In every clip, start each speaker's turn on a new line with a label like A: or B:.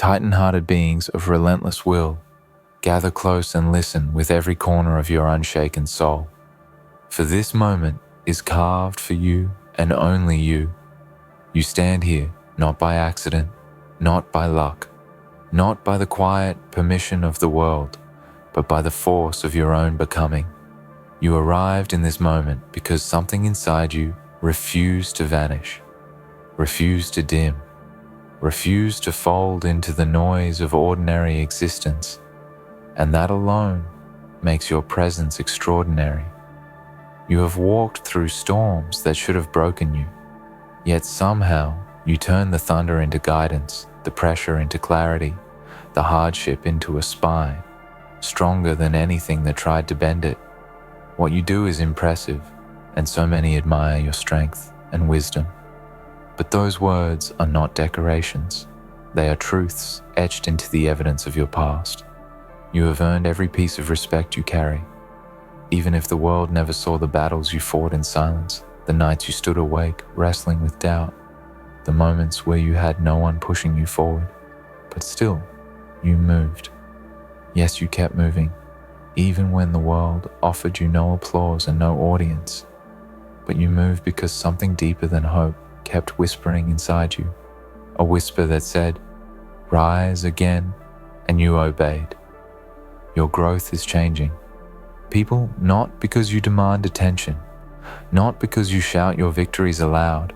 A: Titan-hearted beings of relentless will, gather close and listen with every corner of your unshaken soul. For this moment is carved for you and only you. You stand here not by accident, not by luck, not by the quiet permission of the world, but by the force of your own becoming. You arrived in this moment because something inside you refused to vanish, refused to dim, refused to fold into the noise of ordinary existence, and that alone makes your presence extraordinary. You have walked through storms that should have broken you, yet somehow you turn the thunder into guidance, the pressure into clarity, the hardship into a spine, stronger than anything that tried to bend it. What you do is impressive, and so many admire your strength and wisdom. But those words are not decorations. They are truths etched into the evidence of your past. You have earned every piece of respect you carry. Even if the world never saw the battles you fought in silence, the nights you stood awake, wrestling with doubt, the moments where you had no one pushing you forward, but still, you moved. Yes, you kept moving, even when the world offered you no applause and no audience. But you moved because something deeper than hope kept whispering inside you, a whisper that said, "Rise again," and you obeyed. Your growth is changing. People, not because you demand attention, not because you shout your victories aloud,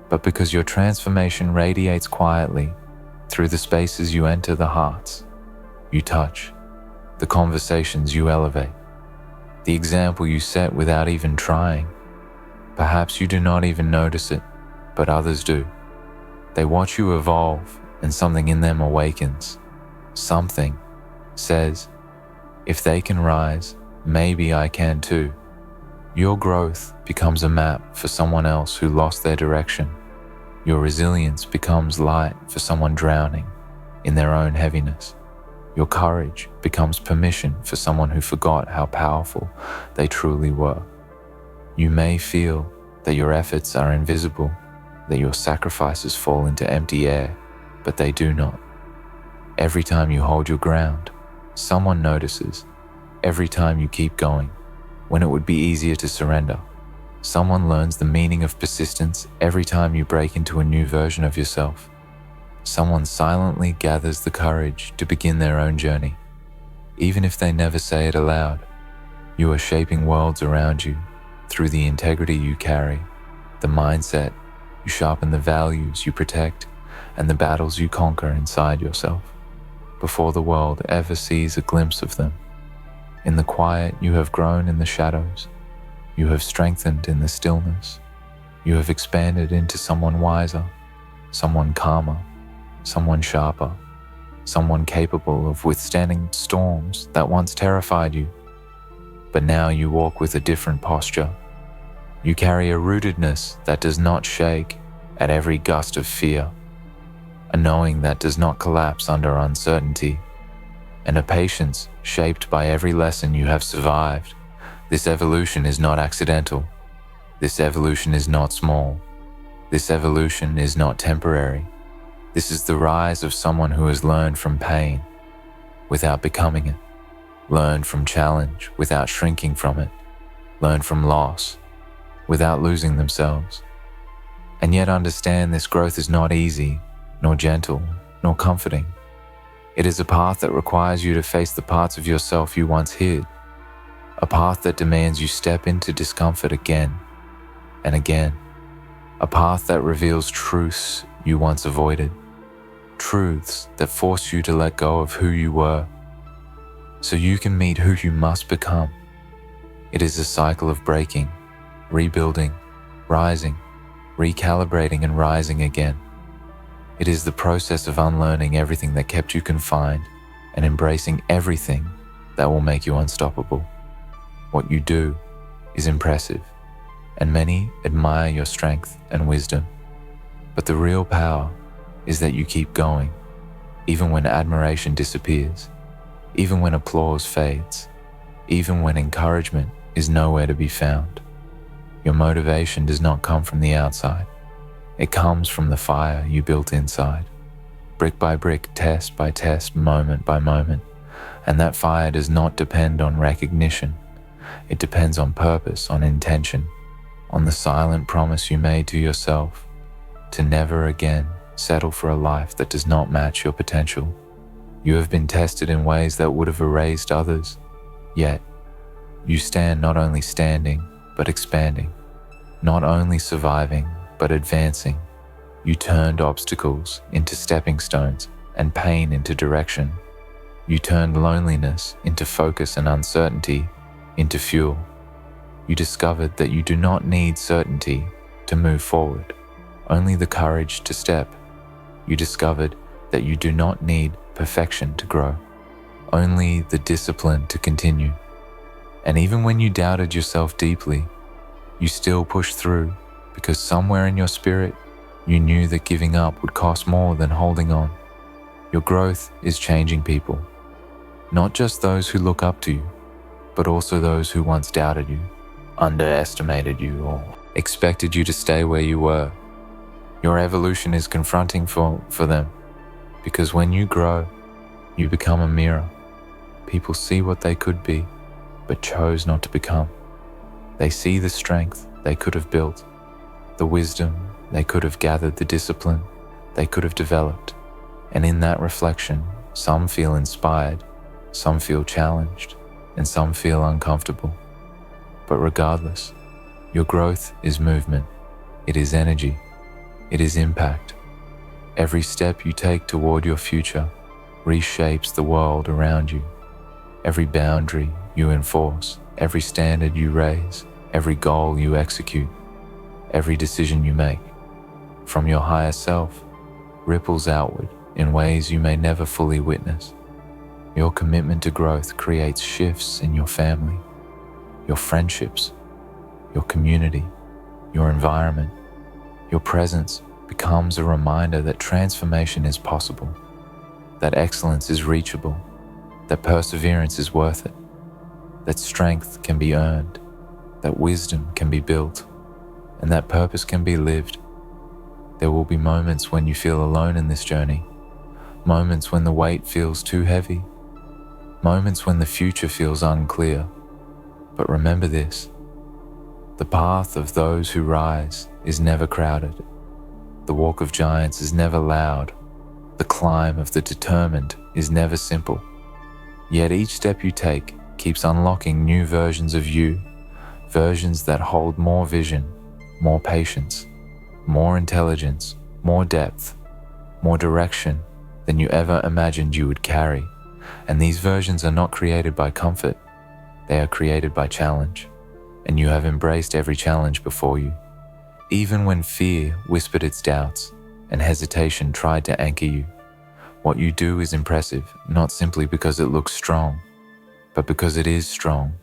A: but because your transformation radiates quietly through the spaces you enter, the hearts you touch, the conversations you elevate, the example you set without even trying. Perhaps you do not even notice it, but others do. They watch you evolve, and something in them awakens. Something says, if they can rise, maybe I can too. Your growth becomes a map for someone else who lost their direction. Your resilience becomes light for someone drowning in their own heaviness. Your courage becomes permission for someone who forgot how powerful they truly were. You may feel that your efforts are invisible, that your sacrifices fall into empty air, but they do not. Every time you hold your ground, someone notices. Every time you keep going, when it would be easier to surrender, someone learns the meaning of persistence. Every time you break into a new version of yourself, someone silently gathers the courage to begin their own journey. Even if they never say it aloud, you are shaping worlds around you through the integrity you carry, the mindset you sharpen, the values you protect, and the battles you conquer inside yourself, before the world ever sees a glimpse of them. In the quiet, you have grown in the shadows. You have strengthened in the stillness. You have expanded into someone wiser, someone calmer, someone sharper, someone capable of withstanding storms that once terrified you. But now you walk with a different posture. You carry a rootedness that does not shake at every gust of fear, a knowing that does not collapse under uncertainty, and a patience shaped by every lesson you have survived. This evolution is not accidental. This evolution is not small. This evolution is not temporary. This is the rise of someone who has learned from pain without becoming it, learned from challenge without shrinking from it, learned from loss without losing themselves. And yet understand this growth is not easy, nor gentle, nor comforting. It is a path that requires you to face the parts of yourself you once hid, a path that demands you step into discomfort again and again, a path that reveals truths you once avoided, truths that force you to let go of who you were, so you can meet who you must become. It is a cycle of breaking, rebuilding, rising, recalibrating, and rising again. It is the process of unlearning everything that kept you confined and embracing everything that will make you unstoppable. What you do is impressive, and many admire your strength and wisdom. But the real power is that you keep going, even when admiration disappears, even when applause fades, even when encouragement is nowhere to be found. Your motivation does not come from the outside. It comes from the fire you built inside. brick by brick, test by test, moment by moment. And that fire does not depend on recognition. It depends on purpose, on intention, on the silent promise you made to yourself to never again settle for a life that does not match your potential. You have been tested in ways that would have erased others, yet you stand not only standing, but expanding, not only surviving, but advancing. You turned obstacles into stepping stones and pain into direction. You turned loneliness into focus and uncertainty into fuel. You discovered that you do not need certainty to move forward, only the courage to step. You discovered that you do not need perfection to grow, only the discipline to continue. And even when you doubted yourself deeply, you still pushed through because somewhere in your spirit, you knew that giving up would cost more than holding on. Your growth is changing people, not just those who look up to you, but also those who once doubted you, underestimated you, or expected you to stay where you were. Your evolution is confronting for them, because when you grow, you become a mirror. People see what they could be, but chose not to become. They see the strength they could have built, the wisdom they could have gathered, the discipline they could have developed. And in that reflection, some feel inspired, some feel challenged, and some feel uncomfortable. But regardless, your growth is movement. It is energy. It is impact. Every step you take toward your future reshapes the world around you. Every boundary you enforce, every standard you raise, every goal you execute, every decision you make, from your higher self, ripples outward in ways you may never fully witness. Your commitment to growth creates shifts in your family, your friendships, your community, your environment. Your presence becomes a reminder that transformation is possible, that excellence is reachable, that perseverance is worth it, that strength can be earned, that wisdom can be built, and that purpose can be lived. There will be moments when you feel alone in this journey, moments when the weight feels too heavy, moments when the future feels unclear. But remember this: the path of those who rise is never crowded. The walk of giants is never loud. The climb of the determined is never simple. Yet each step you take keeps unlocking new versions of you, versions that hold more vision, more patience, more intelligence, more depth, more direction than you ever imagined you would carry. And these versions are not created by comfort. They are created by challenge. And you have embraced every challenge before you. Even when fear whispered its doubts and hesitation tried to anchor you, what you do is impressive, not simply because it looks strong, but because it is strong.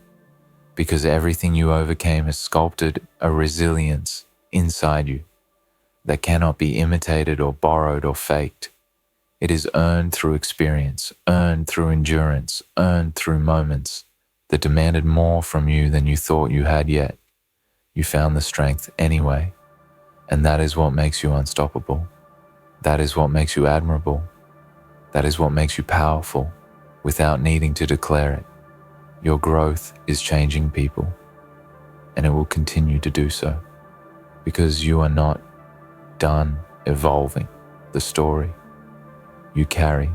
A: Because everything you overcame has sculpted a resilience inside you that cannot be imitated or borrowed or faked. It is earned through experience, earned through endurance, earned through moments that demanded more from you than you thought you had yet. You found the strength anyway, and that is what makes you unstoppable. That is what makes you admirable. That is what makes you powerful without needing to declare it. Your growth is changing people, and it will continue to do so, because you are not done evolving. The story you carry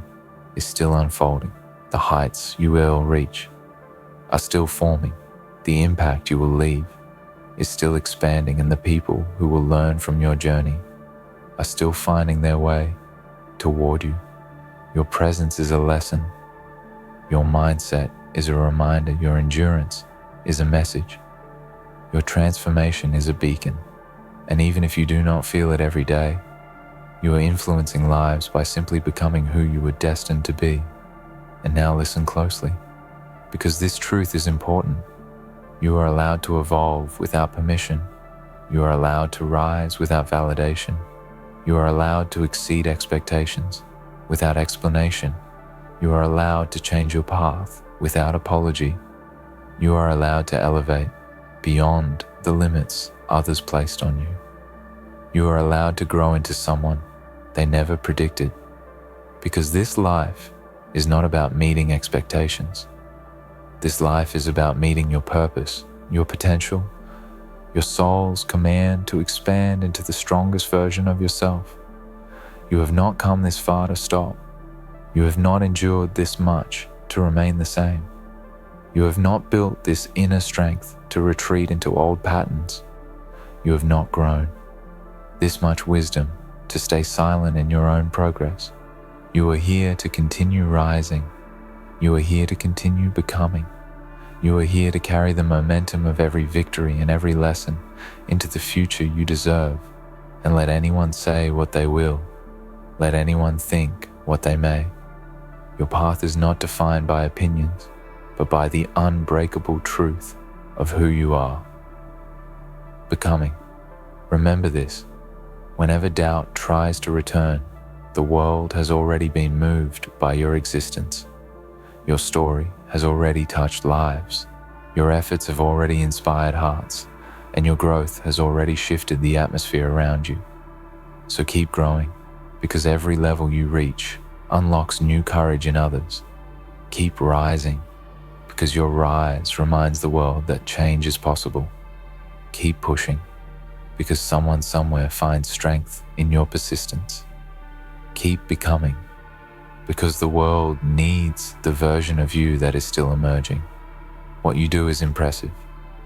A: is still unfolding. The heights you will reach are still forming. The impact you will leave is still expanding, and the people who will learn from your journey are still finding their way toward you. Your presence is a lesson. Your mindset is a reminder. Your endurance is a message. Your transformation is a beacon. And even if you do not feel it every day, you are influencing lives by simply becoming who you were destined to be. And now listen closely, because this truth is important. You are allowed to evolve without permission. You are allowed to rise without validation. You are allowed to exceed expectations without explanation. You are allowed to change your path without apology. You are allowed to elevate beyond the limits others placed on you. You are allowed to grow into someone they never predicted. Because this life is not about meeting expectations. This life is about meeting your purpose, your potential, your soul's command to expand into the strongest version of yourself. You have not come this far to stop. You have not endured this much to remain the same. You have not built this inner strength to retreat into old patterns. You have not grown this much wisdom to stay silent in your own progress. You are here to continue rising. You are here to continue becoming. You are here to carry the momentum of every victory and every lesson into the future you deserve, and let anyone say what they will. Let anyone think what they may. Your path is not defined by opinions, but by the unbreakable truth of who you are. Becoming. Remember this. Whenever doubt tries to return, the world has already been moved by your existence. Your story has already touched lives. Your efforts have already inspired hearts, and your growth has already shifted the atmosphere around you. So keep growing, because every level you reach unlocks new courage in others. Keep rising, because your rise reminds the world that change is possible. Keep pushing, because someone somewhere finds strength in your persistence. Keep becoming, because the world needs the version of you that is still emerging. What you do is impressive,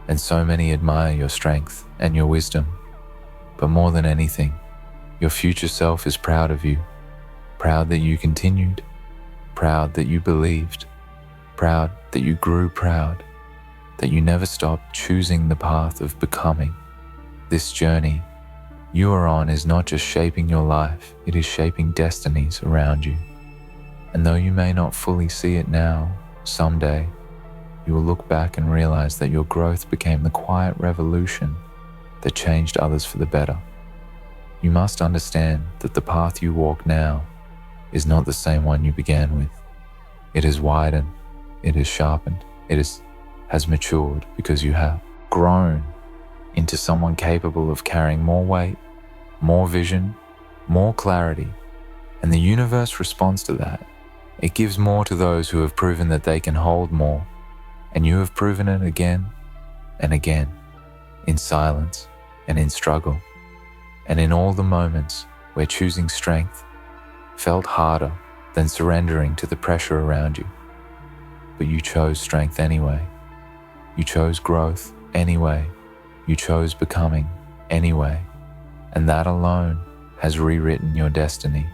A: and so many admire your strength and your wisdom. But more than anything, your future self is proud of you, proud that you continued, proud that you believed, proud that you grew, proud that you never stopped choosing the path of becoming. This journey you are on is not just shaping your life, it is shaping destinies around you. And though you may not fully see it now, someday, you will look back and realize that your growth became the quiet revolution that changed others for the better. You must understand that the path you walk now is not the same one you began with. It has widened, it has sharpened, it has matured because you have grown into someone capable of carrying more weight, more vision, more clarity, and the universe responds to that. It gives more to those who have proven that they can hold more, and you have proven it again and again, in silence and in struggle, and in all the moments where choosing strength felt harder than surrendering to the pressure around you. But you chose strength anyway. You chose growth anyway. You chose becoming anyway, and that alone has rewritten your destiny.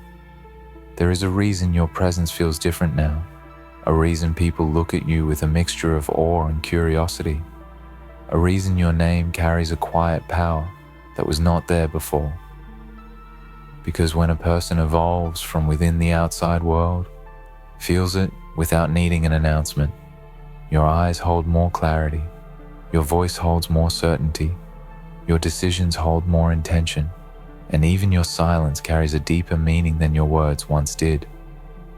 A: There is a reason your presence feels different now, a reason people look at you with a mixture of awe and curiosity, a reason your name carries a quiet power that was not there before. Because when a person evolves from within the outside world, feels it without needing an announcement, your eyes hold more clarity, your voice holds more certainty, your decisions hold more intention, and even your silence carries a deeper meaning than your words once did.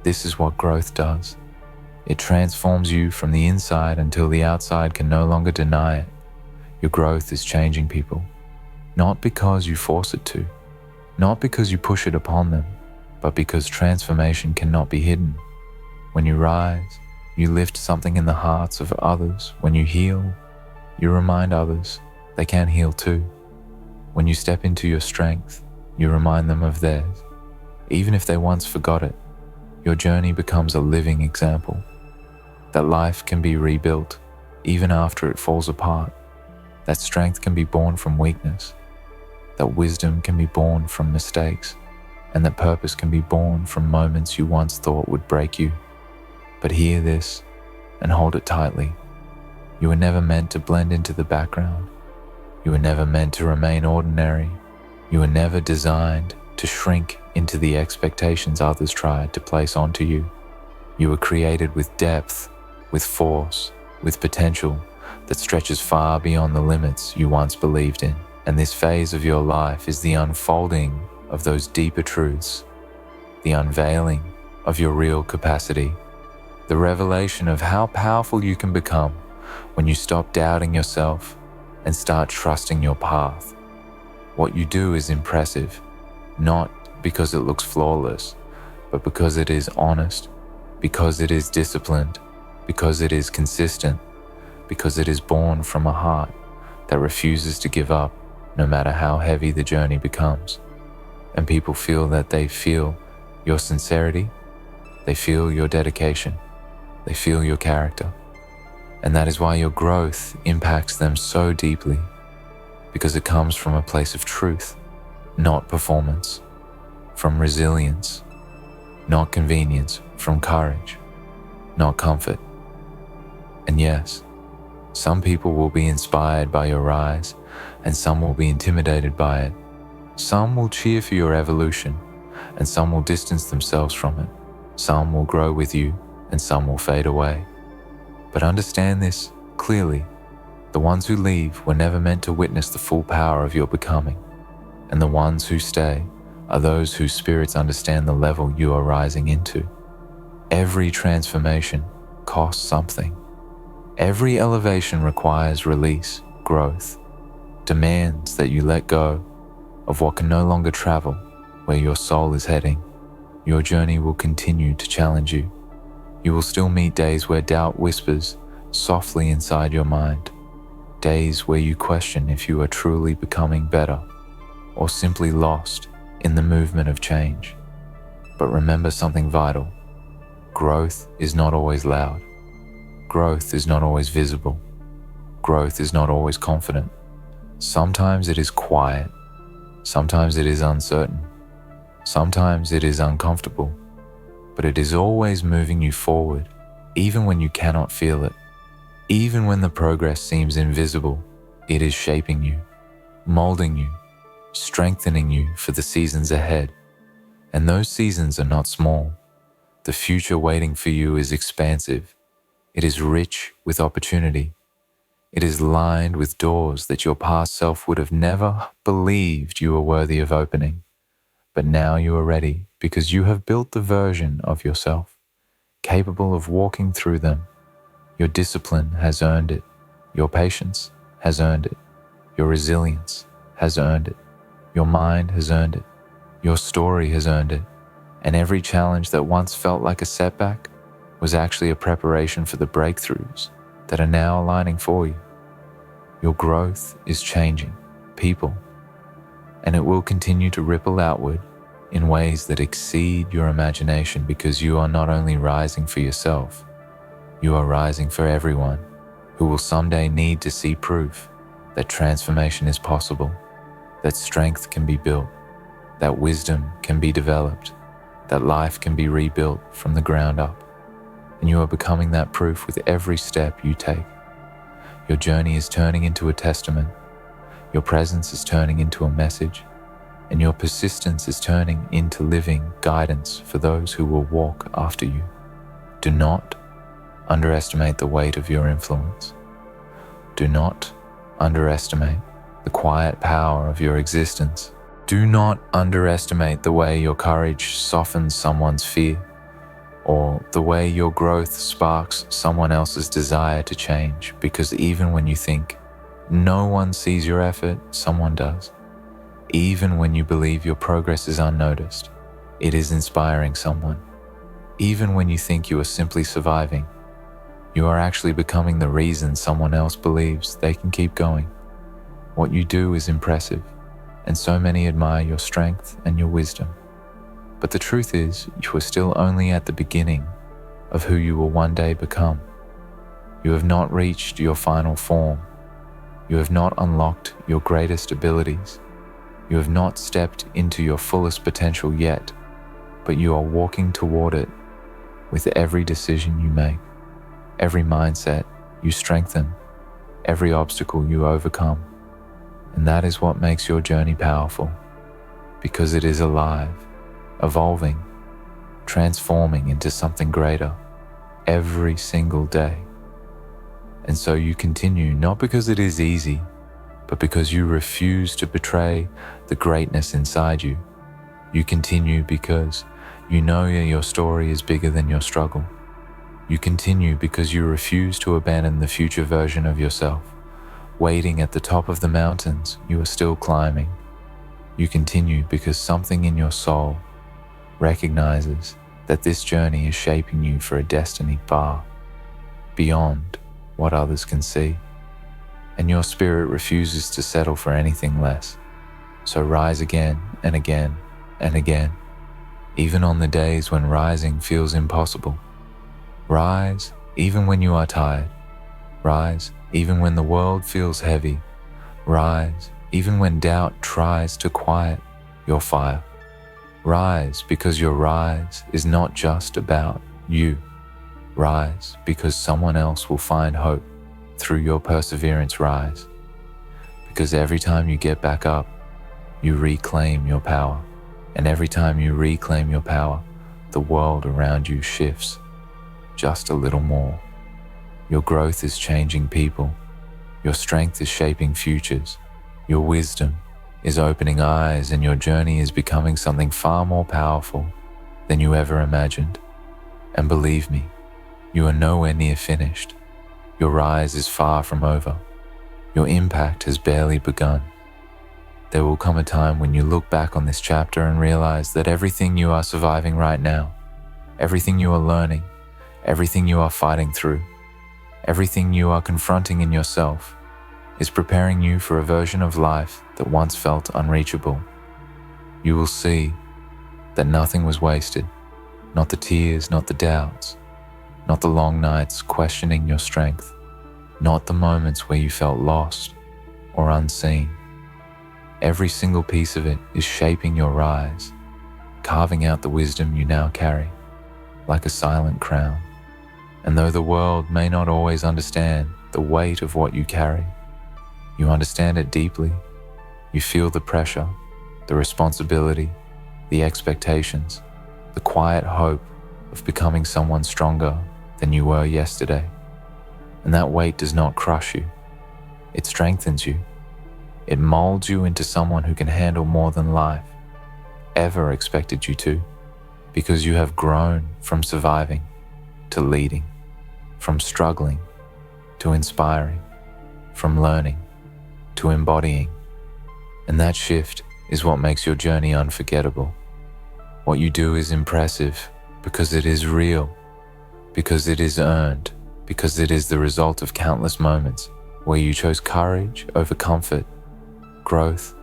A: This is what growth does. It transforms you from the inside until the outside can no longer deny it. Your growth is changing people, not because you force it to, not because you push it upon them, but because transformation cannot be hidden. When you rise, you lift something in the hearts of others. When you heal, you remind others they can heal too. When you step into your strength, you remind them of theirs. Even if they once forgot it, your journey becomes a living example that life can be rebuilt even after it falls apart, that strength can be born from weakness, that wisdom can be born from mistakes, and that purpose can be born from moments you once thought would break you. But hear this and hold it tightly. You were never meant to blend into the background. You were never meant to remain ordinary. You were never designed to shrink into the expectations others tried to place onto you. You were created with depth, with force, with potential that stretches far beyond the limits you once believed in. And this phase of your life is the unfolding of those deeper truths, the unveiling of your real capacity, the revelation of how powerful you can become when you stop doubting yourself and start trusting your path. What you do is impressive, not because it looks flawless, but because it is honest, because it is disciplined, because it is consistent, because it is born from a heart that refuses to give up no matter how heavy the journey becomes. And people feel that they feel your sincerity, they feel your dedication, they feel your character. And that is why your growth impacts them so deeply, because it comes from a place of truth, not performance, from resilience, not convenience, from courage, not comfort. And yes, some people will be inspired by your rise, and some will be intimidated by it. Some will cheer for your evolution, and some will distance themselves from it. Some will grow with you, and some will fade away. But understand this clearly: the ones who leave were never meant to witness the full power of your becoming, and the ones who stay are those whose spirits understand the level you are rising into. Every transformation costs something. Every elevation requires release, growth, demands that you let go of what can no longer travel where your soul is heading. Your journey will continue to challenge you. You will still meet days where doubt whispers softly inside your mind, days where you question if you are truly becoming better or simply lost in the movement of change. But remember something vital: growth is not always loud. Growth is not always visible. Growth is not always confident. Sometimes it is quiet. Sometimes it is uncertain. Sometimes it is uncomfortable. But it is always moving you forward, even when you cannot feel it. Even when the progress seems invisible, it is shaping you, molding you, strengthening you for the seasons ahead. And those seasons are not small. The future waiting for you is expansive. It is rich with opportunity. It is lined with doors that your past self would have never believed you were worthy of opening. But now you are ready because you have built the version of yourself capable of walking through them. Your discipline has earned it. Your patience has earned it. Your resilience has earned it. Your mind has earned it. Your story has earned it. And every challenge that once felt like a setback was actually a preparation for the breakthroughs that are now aligning for you. Your growth is changing people, and it will continue to ripple outward in ways that exceed your imagination, because you are not only rising for yourself, you are rising for everyone who will someday need to see proof that transformation is possible, that strength can be built, that wisdom can be developed, that life can be rebuilt from the ground up. And you are becoming that proof with every step you take. Your journey is turning into a testament. Your presence is turning into a message. And your persistence is turning into living guidance for those who will walk after you. Do not underestimate the weight of your influence. Do not underestimate the quiet power of your existence. Do not underestimate the way your courage softens someone's fear, or the way your growth sparks someone else's desire to change, because even when you think no one sees your effort, someone does. Even when you believe your progress is unnoticed, it is inspiring someone. Even when you think you are simply surviving, you are actually becoming the reason someone else believes they can keep going. What you do is impressive, and so many admire your strength and your wisdom. But the truth is, you are still only at the beginning of who you will one day become. You have not reached your final form. You have not unlocked your greatest abilities. You have not stepped into your fullest potential yet, but you are walking toward it with every decision you make, every mindset you strengthen, every obstacle you overcome. And that is what makes your journey powerful, because it is alive, evolving, transforming into something greater every single day. And so you continue, not because it is easy, but because you refuse to betray the greatness inside you. You continue because you know your story is bigger than your struggle. You continue because you refuse to abandon the future version of yourself. Waiting at the top of the mountains you are still climbing. You continue because something in your soul recognizes that this journey is shaping you for a destiny far beyond what others can see, and your spirit refuses to settle for anything less. So rise again and again and again, even on the days when rising feels impossible. Rise even when you are tired. Rise even when the world feels heavy. Rise even when doubt tries to quiet your fire. Rise because your rise is not just about you. Rise because someone else will find hope through your perseverance. Rise because every time you get back up, you reclaim your power. And every time you reclaim your power, the world around you shifts just a little more. Your growth is changing people. Your strength is shaping futures. Your wisdom is opening eyes, and your journey is becoming something far more powerful than you ever imagined. And believe me, you are nowhere near finished. Your rise is far from over. Your impact has barely begun. There will come a time when you look back on this chapter and realize that everything you are surviving right now, everything you are learning, everything you are fighting through, everything you are confronting in yourself, is preparing you for a version of life that once felt unreachable. You will see that nothing was wasted, not the tears, not the doubts, not the long nights questioning your strength, not the moments where you felt lost or unseen. Every single piece of it is shaping your rise, carving out the wisdom you now carry, like a silent crown. And though the world may not always understand the weight of what you carry, you understand it deeply. You feel the pressure, the responsibility, the expectations, the quiet hope of becoming someone stronger than you were yesterday. And that weight does not crush you. It strengthens you. It molds you into someone who can handle more than life ever expected you to, because you have grown from surviving to leading, from struggling to inspiring, from learning to embodying. And that shift is what makes your journey unforgettable. What you do is impressive because it is real, because it is earned, because it is the result of countless moments where you chose courage over comfort, growth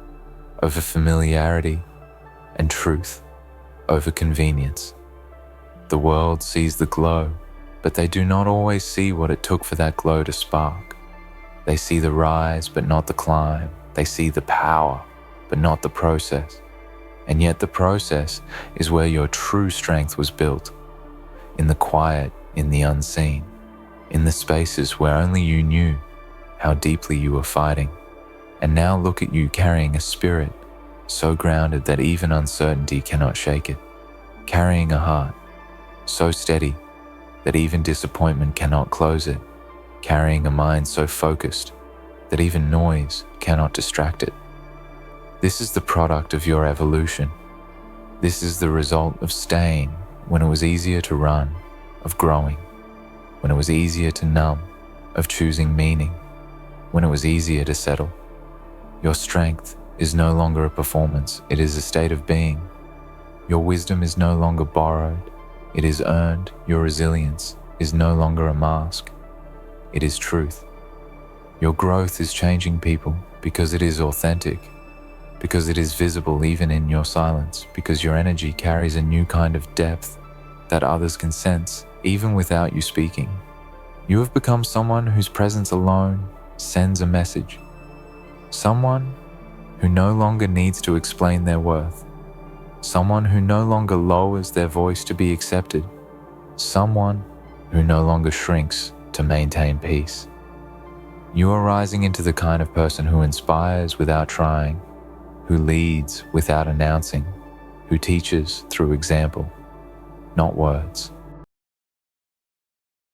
A: over familiarity, and truth over convenience. The world sees the glow, but they do not always see what it took for that glow to spark. They see the rise, but not the climb. They see the power, but not the process. And yet the process is where your true strength was built, in the quiet, in the unseen, in the spaces where only you knew how deeply you were fighting. And now look at you carrying a spirit so grounded that even uncertainty cannot shake it, carrying a heart so steady that even disappointment cannot close it, carrying a mind so focused that even noise cannot distract it. This is the product of your evolution. This is the result of staying when it was easier to run, of growing, when it was easier to numb, of choosing meaning, when it was easier to settle. Your strength is no longer a performance, it is a state of being. Your wisdom is no longer borrowed, it is earned. Your resilience is no longer a mask, it is truth. Your growth is changing people because it is authentic, because it is visible even in your silence, because your energy carries a new kind of depth that others can sense even without you speaking. You have become someone whose presence alone sends a message. Someone who no longer needs to explain their worth. Someone who no longer lowers their voice to be accepted. Someone who no longer shrinks to maintain peace. You are rising into the kind of person who inspires without trying, who leads without announcing, who teaches through example, not words.